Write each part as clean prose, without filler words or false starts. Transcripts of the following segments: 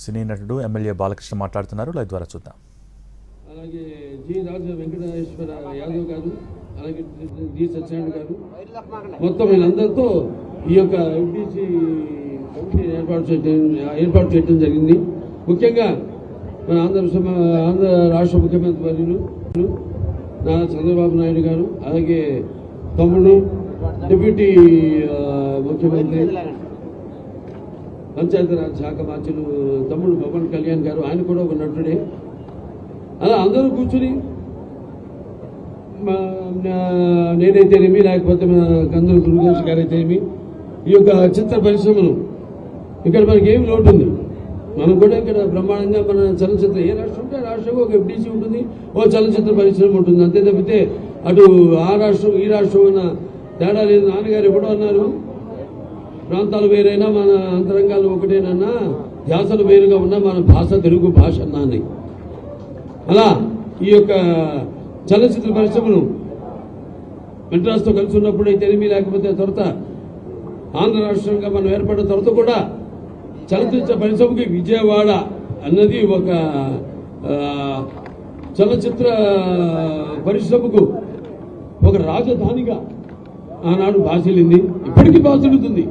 సినీ నటుడు ఎమ్మెల్యే బాలకృష్ణ మాట్లాడుతున్నారు. లైవ్ ద్వారా చూద్దాం. అలాగే జి రాజ వెంకటేశ్వర యాదవ్ గారు, అలాగే జి సత్యనారాయణ గారు, మొత్తం వీళ్ళందరితో ఈ యొక్క ఎంపీసీ కమిటీ ఏర్పాటు చేయడం జరిగింది. ముఖ్యంగా మన ఆంధ్ర రాష్ట్ర ముఖ్యమంత్రి వర్యులు నారా చంద్రబాబు నాయుడు గారు, అలాగే తమ్ముడు డిప్యూటీ ముఖ్యమంత్రి పంచాయతీరాజ్ శాఖ మంత్రులు తమ్ముడు పవన్ కళ్యాణ్ గారు, ఆయన కూడా ఒక నటుడే. అలా అందరూ కూర్చుని నేనైతేనేమి, లేకపోతే మన కందులు దుర్గేష్ గారైతేనేమి, ఈ యొక్క చిత్ర పరిశ్రమను ఇక్కడ మనకి ఏమి లోటు ఉంది, మనం కూడా ఇక్కడ బ్రహ్మాండంగా మన చలనచిత్ర ఏ రాష్ట్రం ఉంటే ఆ రాష్ట్రంలో ఒక ఎఫ్డీసీ ఉంటుంది, ఓ చలనచిత్ర పరిశ్రమ ఉంటుంది. అంతే తప్పితే అటు ఆ రాష్ట్రం ఈ రాష్ట్రం అన్న తేడా లేదు. నాన్నగారు ఎప్పుడో అన్నారు, ప్రాంతాలు వేరైనా మన అంతరంగాలు ఒకటేనన్నా, ధ్యాసలు వేరుగా ఉన్నా మన భాష తెలుగు భాష అన్నాన్ని. అలా ఈ యొక్క చలనచిత్ర పరిశ్రమను మెడ్రాస్తో కలిసి ఉన్నప్పుడు అయితేనేమి, లేకపోతే తర్వాత ఆంధ్ర రాష్ట్రంగా మనం ఏర్పడిన తర్వాత కూడా చలనచిత్ర పరిశ్రమకి విజయవాడ అన్నది ఒక చలనచిత్ర పరిశ్రమకు ఒక రాజధానిగా ఆనాడు భాషలింది, ఇప్పటికీ భాషలుతుంది.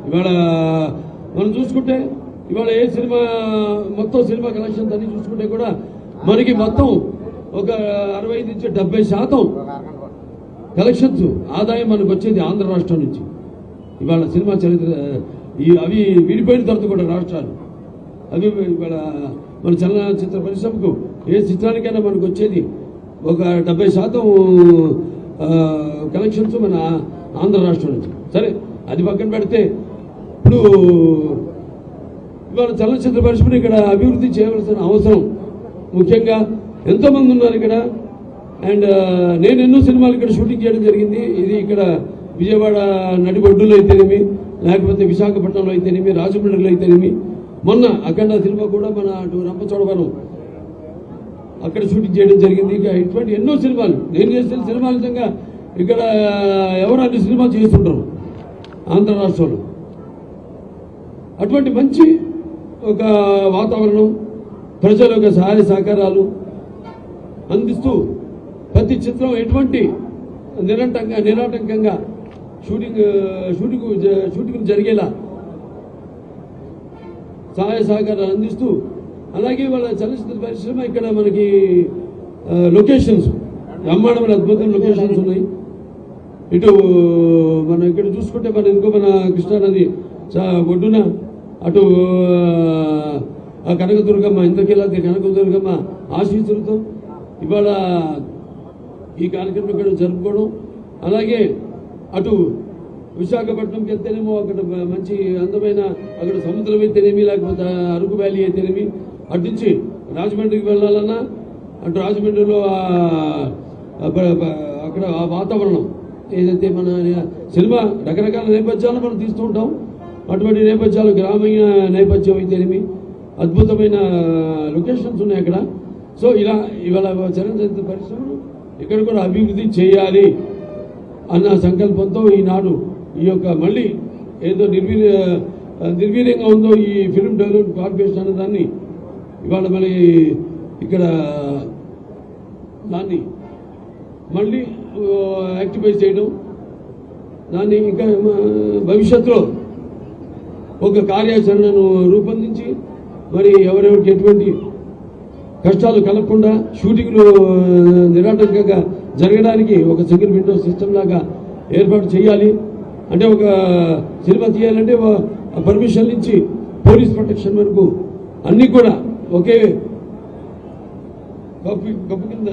ఇవాళ మనం చూసుకుంటే ఇవాళ ఏ సినిమా మొత్తం సినిమా కలెక్షన్స్ అన్ని చూసుకుంటే కూడా మనకి మొత్తం ఒక 65 నుంచి 70% కలెక్షన్స్ ఆదాయం మనకు వచ్చేది ఆంధ్ర రాష్ట్రం నుంచి. ఇవాళ సినిమా చరిత్ర అవి విడిపోయిన తర్వాత కూడా రాష్ట్రాలు అవి ఇవాళ మన చలనచిత్ర పరిశ్రమకు ఏ చిత్రానికైనా మనకు వచ్చేది ఒక 70% కలెక్షన్స్ మన ఆంధ్ర రాష్ట్రం నుంచి. సరే, అది పక్కన పెడితే ఇప్పుడు ఇవాళ చలనచిత్ర పరిశ్రమను ఇక్కడ అభివృద్ధి చేయవలసిన అవసరం, ముఖ్యంగా ఎంతోమంది ఉన్నారు ఇక్కడ. అండ్ నేను ఎన్నో సినిమాలు ఇక్కడ షూటింగ్ చేయడం జరిగింది. ఇది ఇక్కడ విజయవాడ నడిబొడ్డులో అయితేనేమి, లేకపోతే విశాఖపట్నంలో అయితేనేమి, రాజమండ్రిలో అయితేనేమి, మొన్న అఖండ సినిమా కూడా మన అటు రంపచోడవరం అక్కడ షూటింగ్ చేయడం జరిగింది. ఇక ఇటువంటి ఎన్నో సినిమాలు నేను చేసిన సినిమాల నిజంగా ఇక్కడ ఎవరు అన్ని సినిమాలు చేస్తుంటారు ఆంధ్ర రాష్ట్రంలో. అటువంటి మంచి ఒక వాతావరణం, ప్రజల యొక్క సహాయ సహకారాలు అందిస్తూ ప్రతి చిత్రం ఎటువంటి నిరాటంకంగా షూటింగ్ జరిగేలా సహాయ సహకారాలు అందిస్తూ, అలాగే వాళ్ళ చలనచిత్ర పరిశ్రమ ఇక్కడ మనకి లొకేషన్స్ బ్రహ్మాండమైన అద్భుతమైన లొకేషన్స్ ఉన్నాయి. ఇటు మనం ఇక్కడ చూసుకుంటే మన ఎందుకో మన కృష్ణానది ఒడ్డున అటు కనకదుర్గమ్మ, ఇంతకెళ్ళి కనకదుర్గమ్మ ఆశీస్సులతో ఇవాళ ఈ కార్యక్రమం ఇక్కడ జరుపుకోవడం, అలాగే అటు విశాఖపట్నంకి వెళ్తేనేమో అక్కడ మంచి అందమైన అక్కడ సముద్రం అయితేనేమి, లేకపోతే అరకు వ్యాలీ అయితేనేమి, అటు నుంచి రాజమండ్రికి వెళ్ళాలన్నా అటు రాజమండ్రిలో అక్కడ ఆ వాతావరణం ఏదైతే మన సినిమా రకరకాల నేపథ్యాలు మనం తీస్తూ ఉంటాం, అటువంటి నేపథ్యాలు గ్రామీణ నేపథ్యం అయితేనేమి అద్భుతమైన లొకేషన్స్ ఉన్నాయి అక్కడ. సో ఇలా ఇవాళ చలనచిత్ర పరిశ్రమను ఇక్కడ కూడా అభివృద్ధి చేయాలి అన్న సంకల్పంతో ఈనాడు ఈ యొక్క మళ్ళీ ఏదో నిర్వీర్యంగా ఉందో ఈ ఫిల్మ్ డెవలప్మెంట్ కార్పొరేషన్ అనే దాన్ని ఇవాళ మళ్ళీ ఇక్కడ దాన్ని మళ్ళీ యాక్టివేట్ చేయడం, దాన్ని ఇంకా భవిష్యత్తులో ఒక కార్యాచరణను రూపొందించి మరి ఎవరెవరికి ఎటువంటి కష్టాలు కలగకుండా షూటింగ్లు నిరాటంకంగా జరగడానికి ఒక సెక్యూర్ విండో సిస్టమ్ లాగా ఏర్పాటు చేయాలి. అంటే ఒక సినిమా తీయాలంటే పర్మిషన్ నుంచి పోలీస్ ప్రొటెక్షన్ వరకు అన్నీ కూడా ఒకే కప్పు కింద